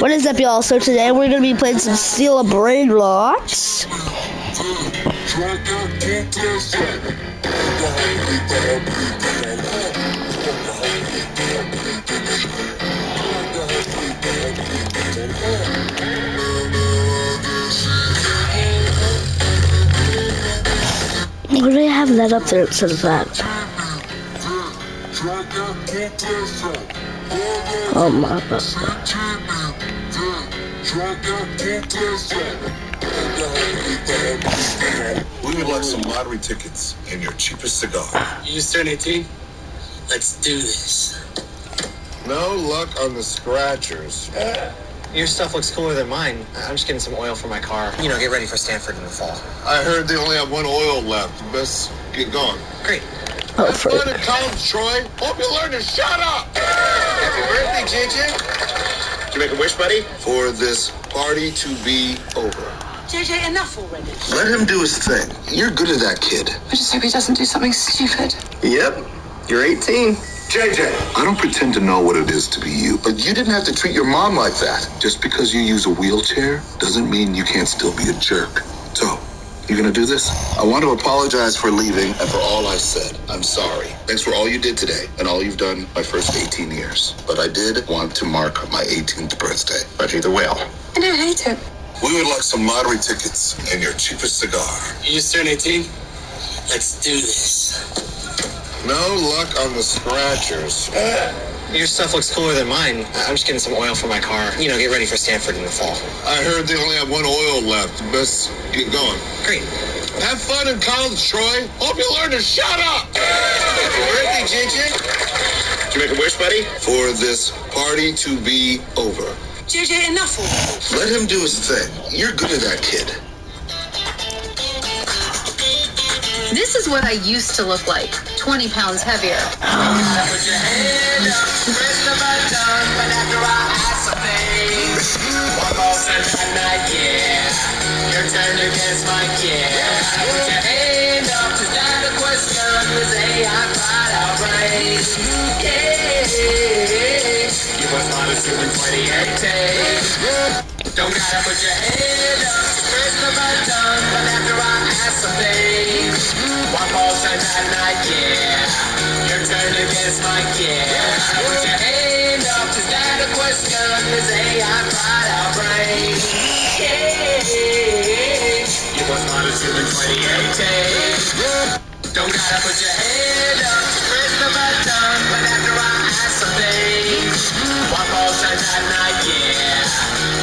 What is up, y'all? So today we're gonna be playing some Steal a Brain Blocks. Why do they have that up there instead of that? Oh my god. We would like some lottery tickets and your cheapest cigar. You just turned 18? Let's do this. No luck on the scratchers. Your stuff looks cooler than mine. I'm just getting some oil for my car. You know, get ready for Stanford in the fall. I heard they only have one oil left. Best get going. Great. Oh, Have for fun in college, Troy. Hope you learn to shut up. Happy birthday, JJ. Did you make a wish, buddy? For this party to be over. JJ, enough already. Let him do his thing. You're good at that, kid. I just hope he doesn't do something stupid. Yep. You're 18. JJ. I don't pretend to know what it is to be you, but you didn't have to treat your mom like that. Just because you use a wheelchair doesn't mean you can't still be a jerk. So, you gonna do this? I want to apologize for leaving and for all I said. I'm sorry. Thanks for all you did today and all you've done my first 18 years. But I did want to mark my 18th birthday. Reggie the Whale. I don't hate it. We would like some lottery tickets and your cheapest cigar. You just turned 18? Let's do this. No luck on the scratchers. Your stuff looks cooler than mine. I'm just getting some oil for my car. You know, get ready for Stanford in the fall. I heard they only have one oil left. Best get going. Great. Have fun in college, Troy. Hope you learn to shut up. Happy birthday, JJ. Did you make a wish, buddy? For this party to be over. JJ, enough already. Let him do his thing. You're good at that, kid. This is what I used to look like, 20 pounds heavier. Put your hand up, press the button, but after I ask something, one more time night, yeah. Your turn against my kid. Put your hand up, is that a question? Is I cried outright. Yeah. You must want to do in 2018. Don't gotta put your hand up, press the button, but after I ask something, one more time night, yeah. Your turn against my kid. Put your hand up, is that a question? Is I cried outright. Yeah. You must want to do in 2018. Don't gotta put your hand up, press the button, but after I ask something, one more time night, yeah.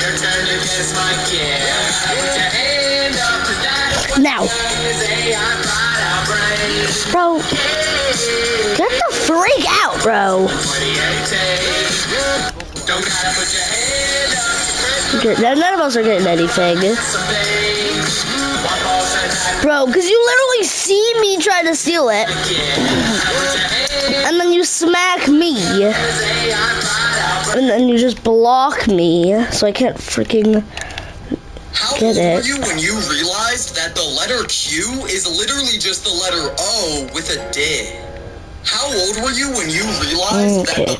Your turn against my kid. Put your hand up, is that a Now. Bro, get the freak out, bro. Okay, none of us are getting anything. Bro, because you literally see me try to steal it. And then you smack me. And then you just block me. So I can't freaking get it. How old were you when you realized that the letter Q is literally just the letter O with a D? How old were you when you realized that the...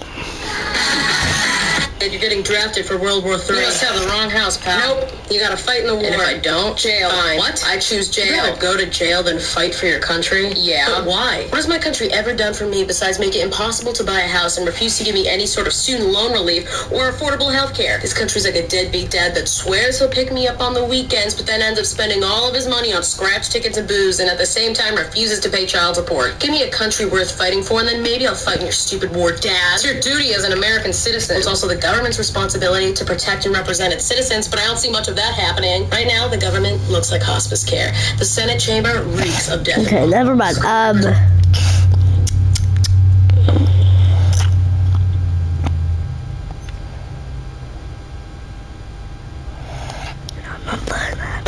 You're getting drafted for World War III. You must have the wrong house, pal. Nope. You gotta fight in the war. And if I don't, jail. Fine. What? I choose jail. You'd rather go to jail than fight for your country? Yeah. But why? What has my country ever done for me besides make it impossible to buy a house and refuse to give me any sort of student loan relief or affordable health care? This country's like a deadbeat dad that swears he'll pick me up on the weekends, but then ends up spending all of his money on scratch tickets and booze, and at the same time refuses to pay child support. Give me a country worth fighting for, and then maybe I'll fight in your stupid war, Dad. It's your duty as an American citizen. It's also the government's responsibility to protect and represent its citizens, but I don't see much of that happening. Right now, the government looks like hospice care. The Senate chamber reeks of death. Okay, never mind. I'm not playing that.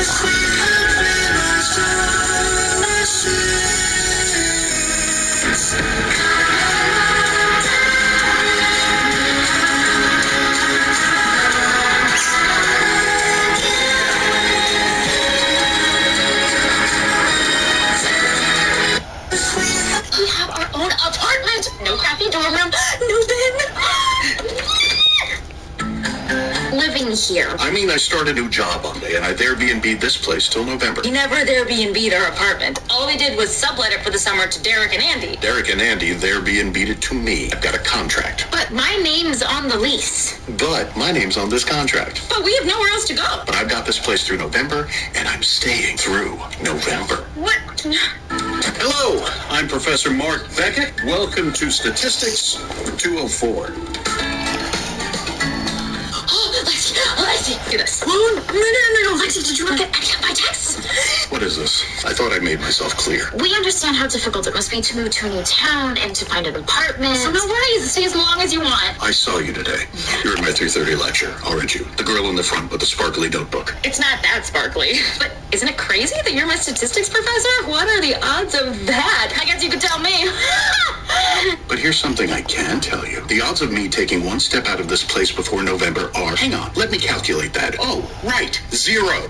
Sweet here? I mean, I start a new job Monday, and I'd Airbnb this place till November. You never Airbnb'd our apartment. All we did was sublet it for the summer to Derek and Andy. Derek and Andy, they're Airbnb'd it to me. I've got a contract. But my name's on the lease. But my name's on this contract. But we have nowhere else to go. But I've got this place through November, and I'm staying through November. What? Hello, I'm Professor Mark Beckett. Welcome to Statistics 204. Lexi, do this. No, Lexi, did you not get my text? What is this? I thought I made myself clear. We understand how difficult it must be to move to a new town and to find an apartment. So no worries, stay as long as you want. I saw you today. You're at my 3:30 lecture, aren't you? The girl in the front with the sparkly notebook. It's not that sparkly. But isn't it crazy that you're my statistics professor? What are the odds of that? I guess you could tell me. But here's something I can tell you. The odds of me taking one step out of this place before November are... Hang on, let me calculate that. Oh, right, 0.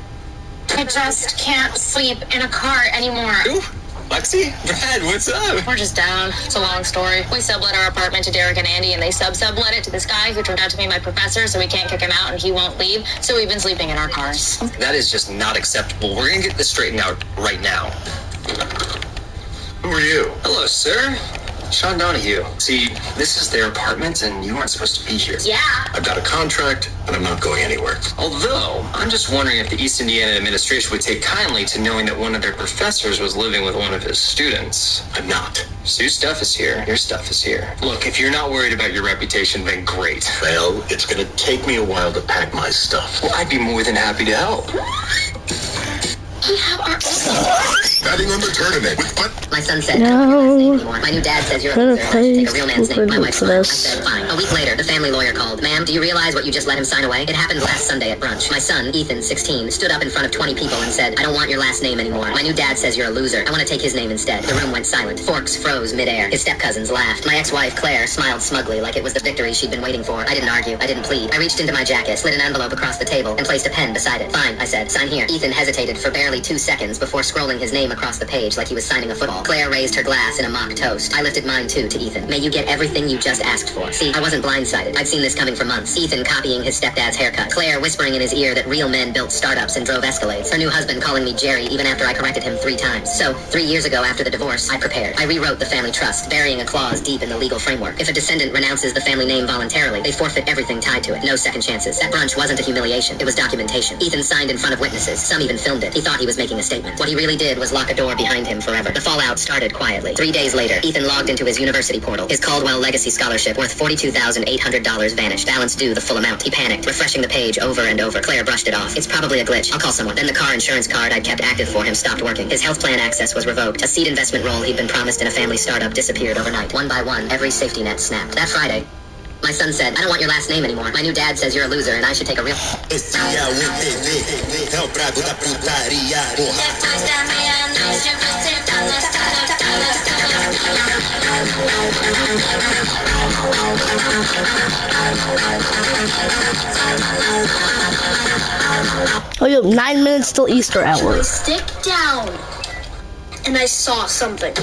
I just can't sleep in a car anymore. Ooh, Lexi? Brad, what's up? We're just down. It's a long story. We sublet our apartment to Derek and Andy, and they sublet it to this guy who turned out to be my professor, so we can't kick him out, and he won't leave. So we've been sleeping in our cars. That is just not acceptable. We're gonna get this straightened out right now. Who are you? Hello, sir. Sean Donahue. See, this is their apartment, and you aren't supposed to be here. Yeah. I've got a contract, and I'm not going anywhere. Although, I'm just wondering if the East Indiana administration would take kindly to knowing that one of their professors was living with one of his students. I'm not. Sue's stuff is here. Your stuff is here. Look, if you're not worried about your reputation, then great. Well, it's going to take me a while to pack my stuff. Well, I'd be more than happy to help. We have our Betting on the tournament. What? My son said, No. my new dad says you're a Gonna loser. I should play take a real man's name. My wife's for fine. I this. said, fine. A week later, the family lawyer called. Ma'am, do you realize what you just let him sign away? It happened last Sunday at brunch. My son, Ethan, 16, stood up in front of 20 people and said, I don't want your last name anymore. My new dad says you're a loser. I want to take his name instead. The room went silent. Forks froze midair. His step-cousins laughed. My ex-wife, Claire, smiled smugly like it was the victory she'd been waiting for. I didn't argue. I didn't plead. I reached into my jacket, slid an envelope across the table, and placed a pen beside it. Fine, I said. Sign here. Ethan hesitated for barely 2 seconds before scrolling his name across the page like he was signing a football. Claire raised her glass in a mock toast. I lifted mine too to Ethan. May you get everything you just asked for. See, I wasn't blindsided. I'd seen this coming for months. Ethan copying his stepdad's haircut. Claire whispering in his ear that real men built startups and drove Escalades. Her new husband calling me Jerry even after I corrected him 3 times. So, 3 years ago after the divorce, I prepared. I rewrote the family trust, burying a clause deep in the legal framework. If a descendant renounces the family name voluntarily, they forfeit everything tied to it. No second chances. That brunch wasn't a humiliation. It was documentation. Ethan signed in front of witnesses. Some even filmed it. He thought he was making a statement. What he really did was lock a door behind him forever. The fallout started quietly. 3 days later, Ethan logged into his university portal. His Caldwell Legacy Scholarship, worth $42,800, vanished. Balance due the full amount. He panicked, refreshing the page over and over. Claire brushed it off. It's probably a glitch. I'll call someone. Then the car insurance card I'd kept active for him stopped working. His health plan access was revoked. A seed investment role he'd been promised in a family startup disappeared overnight. One by one, every safety net snapped. That Friday, my son said, I don't want your last name anymore. My new dad says you're a loser and I should take a real... Oh, you have 9 minutes till Easter hour. Stick down. And I saw something.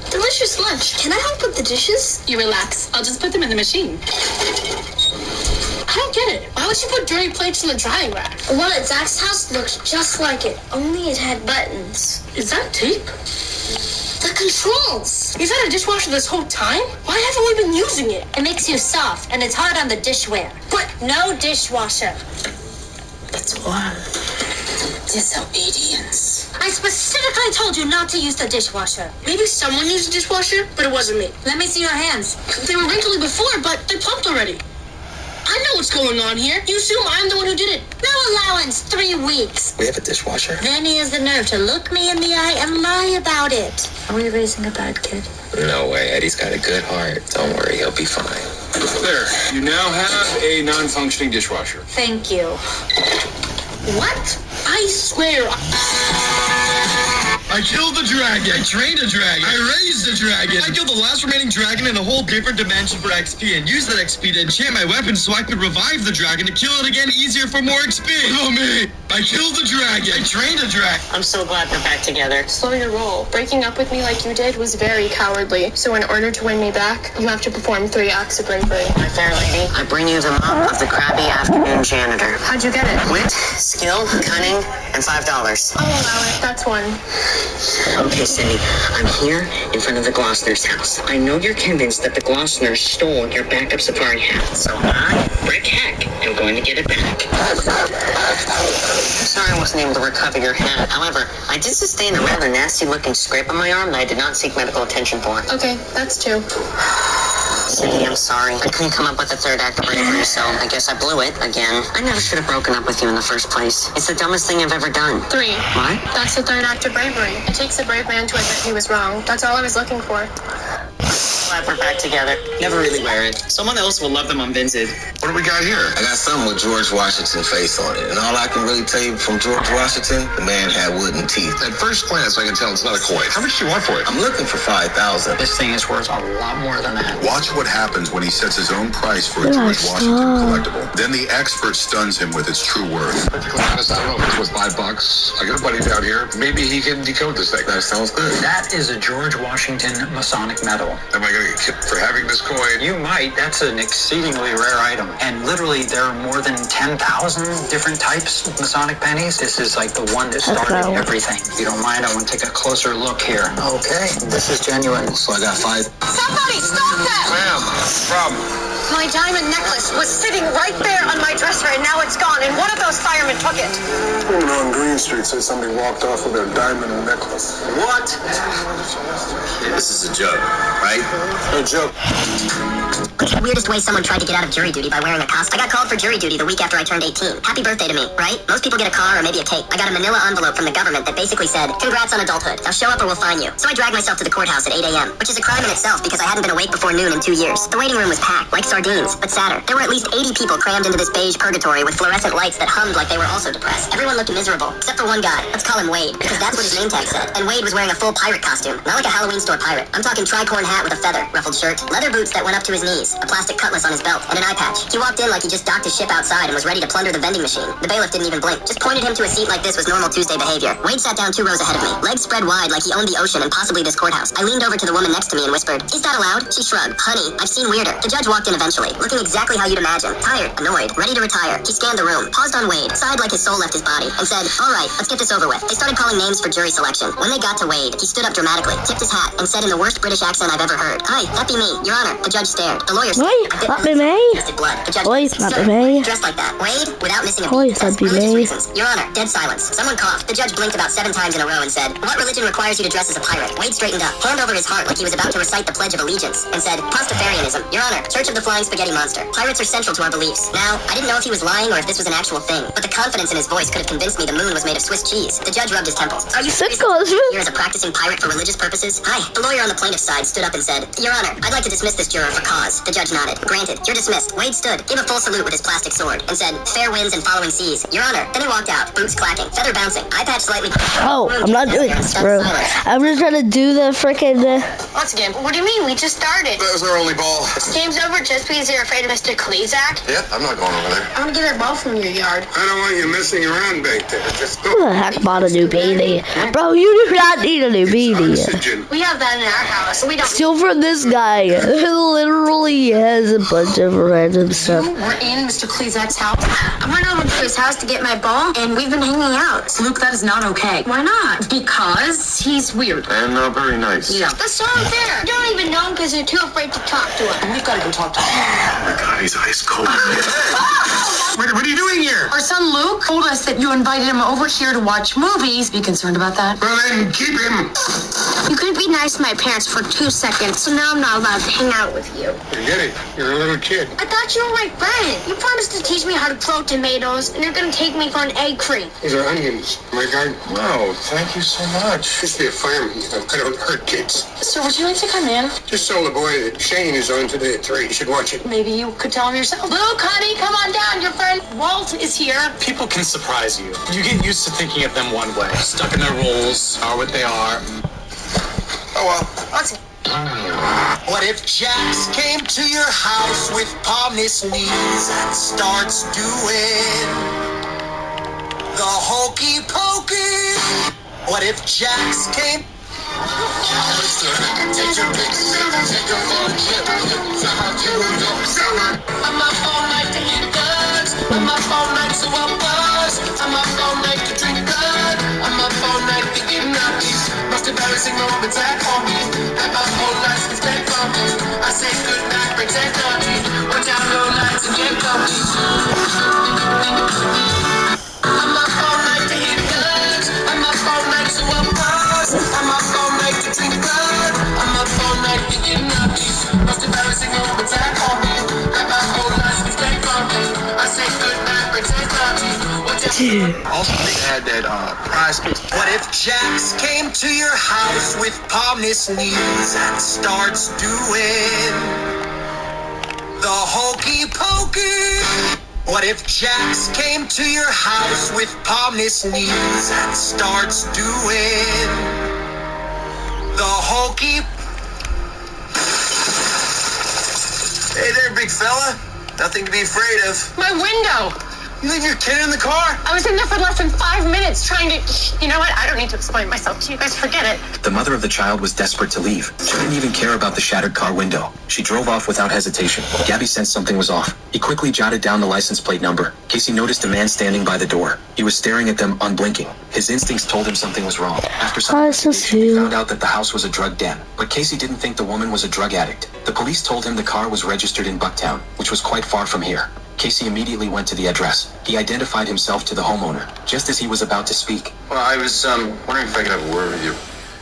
Delicious lunch. Can I help with the dishes? You relax. I'll just put them in the machine. I don't get it. Why would you put dirty plates in the drying rack? The one at Zach's house looked just like it, only it had buttons. Is that tape? The controls. You've had a dishwasher this whole time? Why haven't we been using it? It makes you soft, and it's hard on the dishware. But no dishwasher. That's why. Disobedience. I specifically told you not to use the dishwasher. Maybe someone used a dishwasher, but it wasn't me. Let me see your hands. They were wrinkly before, but they're plumped already. I know what's going on here. You assume I'm the one who did it. No allowance, 3 weeks. We have a dishwasher? Then he has the nerve to look me in the eye and lie about it. Are we raising a bad kid? No way. Eddie's got a good heart. Don't worry, he'll be fine. There, you now have a non-functioning dishwasher. Thank you. What? I swear. I killed the dragon. I trained a dragon. I raised a dragon. I killed the last remaining dragon in a whole different dimension for XP and used that XP to enchant my weapon so I could revive the dragon to kill it again easier for more XP. What about me? I killed the dragon. I trained a dragon. I'm so glad we're back together. Slow your roll. Breaking up with me like you did was very cowardly. So in order to win me back, you have to perform 3 acts of bravery. My fair lady, I bring you the mop of the crabby afternoon janitor. How'd you get it? Wit, skill, cunning, and $5. I'll allow it. That's 1. Okay, Cindy, I'm here in front of the Glossner's house. I know you're convinced that the Glossners stole your backup safari hat, so I, Brick Heck, am going to get it back. Sorry I wasn't able to recover your hat. However, I did sustain a rather nasty-looking scrape on my arm that I did not seek medical attention for. Okay, that's 2. Cindy, I'm sorry. I couldn't come up with a 3rd act of bravery, so I guess I blew it again. I never should have broken up with you in the first place. It's the dumbest thing I've ever done. 3. What? That's the 3rd act of bravery. It takes a brave man to admit he was wrong. That's all I was looking for. Glad we're back together. Never really wear it. Someone else will love them unvented. What do we got here? I got something with George Washington face on it. And all I can really tell you from George Washington, the man had wooden teeth. At first glance, I can tell it's not a coin. How much do you want for it? I'm looking for $5,000. This thing is worth a lot more than that. Watch what happens when he sets his own price for a George Washington collectible. Then the expert stuns him with its true worth. Perfectly honest, I don't know if it's worth $5. I got a buddy down here. Maybe he can decode this thing. That sounds good. That is a George Washington Masonic medal. Am I going to get kicked for having this coin? You might. That's an exceedingly rare item. And literally, there are more than 10,000 different types of Masonic pennies. This is like the one that started everything. If you don't mind, I want to take a closer look here. Okay, this is genuine. So I got 5. Somebody stop that! Ma'am, problem. My diamond necklace was sitting right there on my dresser, and now it's gone, and one of those firemen took it. Woman on Green Street said somebody walked off with their diamond necklace. What? This is a joke, right? No joke. Weirdest way someone tried to get out of jury duty by wearing a costume. I got called for jury duty the week after I turned 18. Happy birthday to me, right? Most people get a car or maybe a cake. I got a manila envelope from the government that basically said, congrats on adulthood. Now show up or we'll fine you. So I dragged myself to the courthouse at 8 a.m., which is a crime in itself because I hadn't been awake before noon in 2 years. The waiting room was packed, like sardines, but sadder. There were at least 80 people crammed into this beige purgatory with fluorescent lights that hummed like they were also depressed. Everyone looked miserable, except for one guy. Let's call him Wade, because that's what his name tag said. And Wade was wearing a full pirate costume, not like a Halloween store pirate. I'm talking tricorn hat with a feather, ruffled shirt, leather boots that went up to his knees, a plastic cutlass on his belt, and an eye patch. He walked in like he just docked his ship outside and was ready to plunder the vending machine. The bailiff didn't even blink, just pointed him to a seat like this was normal Tuesday behavior. Wade sat down 2 rows ahead of me, legs spread wide like he owned the ocean and possibly this courthouse. I leaned over to the woman next to me and whispered, is that allowed? She shrugged. Honey, I've seen weirder. The judge walked in eventually, looking exactly how you'd imagine. Tired, annoyed, ready to retire. He scanned the room, paused on Wade, sighed like his soul left his body, and said, all right, let's get this over with. They started calling names for jury selection. When they got to Wade, he stood up dramatically, tipped his hat, and said in the worst British accent I've ever heard, hi, that be me, Your Honor. The judge stared. The lawyer stared. That be me. Blood. The judge That be me. dressed like that. Wade, without missing a beat, That be religious me. reasons. Your Honor, dead silence. Someone coughed. The judge blinked about 7 times in a row and said, what religion requires you to dress as a pirate? Wade straightened up, hand over his heart like he was about to recite the Pledge of Allegiance, and said, Pastafarianism. Your Honor, Church of the Flying Spaghetti Monster. Pirates are central to our beliefs. Now, I didn't know if he was lying or if this was an actual thing, but the confidence in his voice could have convinced me the moon was made of Swiss cheese. The judge rubbed his temples. Are you serious? You're as a practicing pirate for religious purposes? Hi. The lawyer on the plaintiff's side stood up and said, Your Honor, I'd like to dismiss this juror for cause. The judge nodded. Granted. You're dismissed. Wade stood, gave a full salute with his plastic sword, and said, fair winds and following seas. Your Honor. Then he walked out, boots clacking, feather bouncing, eye patch slightly. Oh, I'm not doing this, bro. I'm just trying to do the frickin' What's the game? What do you mean? We just started. That was our only ball. This game's over just because you're afraid of Mr. Klezak? Yeah, I'm not going over there. I want to get that ball from your yard. I don't want you messing around back there. Just go. Who the heck bought a new beanie? Bro, you do not need a new beanie. We have that in our house. We don't. Steal from this guy. It literally has a bunch of random stuff. We're in Mr. Klezak's house. I went over to his house to get my ball, and we've been hanging out. Luke, that is not okay. Why not? Because he's weird. And very nice. Yeah. That's so unfair. You don't even know him because you're too afraid to talk to him. We've got to go talk to him. Oh my God, he's ice cold. What are you doing here? Our son Luke told us that you invited him over here to watch movies. Be concerned about that? Well, then keep him. You couldn't be nice to my parents for 2 seconds, so now I'm not allowed to hang out with you. Forget it. You're a little kid. I thought you were my friend. You promised to teach me how to grow tomatoes, and you're going to take me for an egg cream. These are onions. My garden. Wow, thank you so much. Just be a fireman. I don't hurt kids. So would you like to come in? Just tell the boy that Shane is on today at 3. You should watch it. Maybe you could tell him yourself. Luke, honey, come on down. Your first everyone. Walt is here. People can surprise you. You get used to thinking of them one way. Stuck in their roles, are what they are. Oh well. What if Jax came to your house with palmless knees and starts doing the hokey pokey? What if Jax came? Take your pics, take her for a trip. I'm up all night to eat bugs. I'm up all night so I'm buzzed. I'm up all night to drink blood. I'm up all night thinking of these most embarrassing moments at home. I'm up all night since bed fumbles. I say goodnight, pretend naughty. We're down low lights and get comfy. I'm up all night to eat bugs. I'm up all night so I'm buzzed. I'm up all night to drink blood. I'm up all night thinking of these most embarrassing moments at home. I'm up all night since bed fumbles. I say goodnight, pretend naughty. Also, they had that prize kids. What if Jax came to your house with palmless knees and starts doing the hokey pokey? What if Jax came to your house with palmless knees and starts doing the hokey? Hey there, big fella. Nothing to be afraid of. My window. You leave your kid in the car? I was in there for less than 5 minutes trying to... You know what? I don't need to explain myself to you guys. Forget it. The mother of the child was desperate to leave. She didn't even care about the shattered car window. She drove off without hesitation. Gabby sensed something was off. He quickly jotted down the license plate number. Casey noticed a man standing by the door. He was staring at them, unblinking. His instincts told him something was wrong. After some investigation, he found out that the house was a drug den. But Casey didn't think the woman was a drug addict. The police told him the car was registered in Bucktown, which was quite far from here. Casey immediately went to the address. He identified himself to the homeowner, just as he was about to speak. Well, I was wondering if I could have a word with you.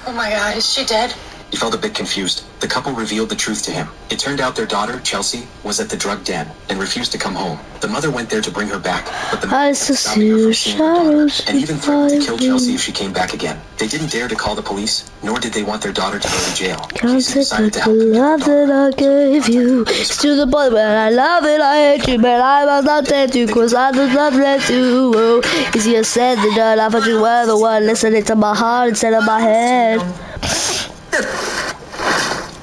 Oh my God, is she dead? He felt a bit confused. The couple revealed the truth to him. It turned out their daughter, Chelsea, was at the drug den and refused to come home. The mother went there to bring her back, but the mother stopped her from seeing her daughter and even threatened to kill Chelsea if she came back again. They didn't dare to call the police, nor did they want their daughter to go to jail. Casey decided to help the love that I gave you. It's to the point where I love it, I hate you, but I must not tell you, cause I just love that you. Oh, easier said than done. I thought you were the one listening to my heart instead of my head.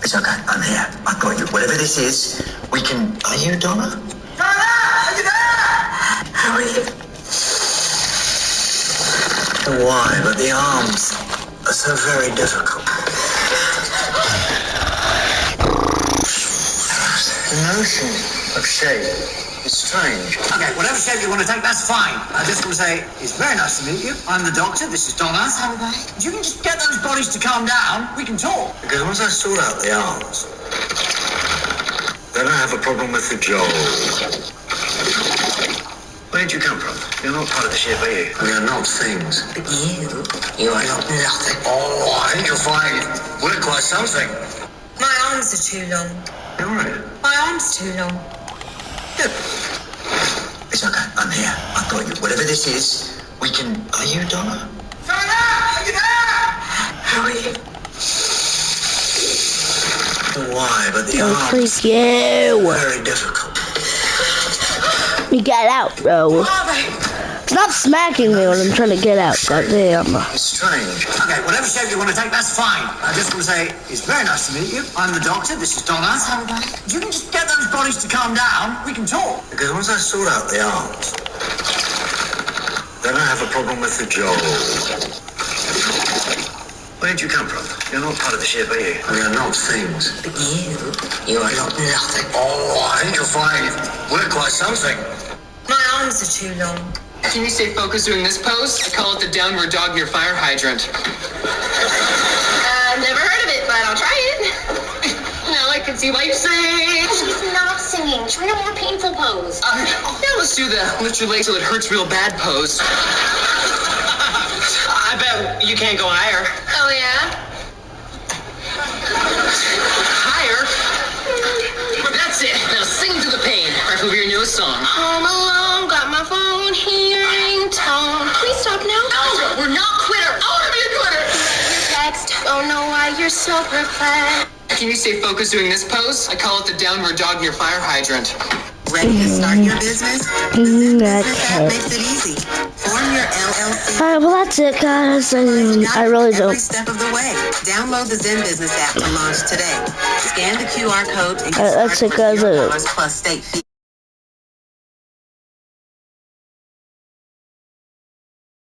It's okay, I'm here. I got you. Whatever this is, we can... Are you Donna? Donna! Are you there? How are you? Why? But the arms are so very difficult. The notion of shape is strange. Okay, whatever shape you want to take, that's fine. I just want to say, it's very nice to meet you. I'm the doctor, this is Donna. Hello. If you can just get those bodies to calm down, we can talk. Because once I sort out the arms, then I have a problem with the jaw. Where did you come from? You're not part of the ship, are you? We are not things. But you are not nothing. Oh, I think you'll find we're quite something. My arms are too long. You're right. My arms too long. It's okay, I'm here. I got you. Whatever this is, we can... Are you Donna? Donna! Are you there? How are you? Why? But the Oh, arms freak you. are very difficult. You get out, bro. Stop smacking me when I'm trying to get out. Goddamn. It's strange. Okay, whatever shape you want to take, that's fine. I just want to say, it's very nice to meet you. I'm the doctor, this is Donna. Hello. If you can just get those bodies to calm down, we can talk. Because once I sort out the arms, then I have a problem with the jaw. Where did you come from? You're not part of the ship, are you? We are not things. But you are not nothing. Oh, I think you'll find we're quite something. My arms are too long. Can you stay focused doing this pose? I call it the downward dog near fire hydrant. I've never heard of it, but I'll try it. Now I can see why you sing. She's not singing. Try a more painful pose. Yeah, let's do the lift your leg till it hurts real bad pose. I bet you can't go higher. Oh, yeah? Higher? That's it. Now sing to the pain. Right over your newest song. Home alone, got my phone hearing tone. Please stop now. No, we're not quitter. I want to be a quitter. Text, don't know why you're so perplexed. Can you stay focused doing this pose? I call it the downward dog near fire hydrant. Ready to start your business? The Zen Business app makes it easy. Form your LLC. Alright, well that's it, guys. I really don't. Every step of the way. Download the Zen Business app to launch today. Scan the QR code and get that's it, guys. $0 plus state fee.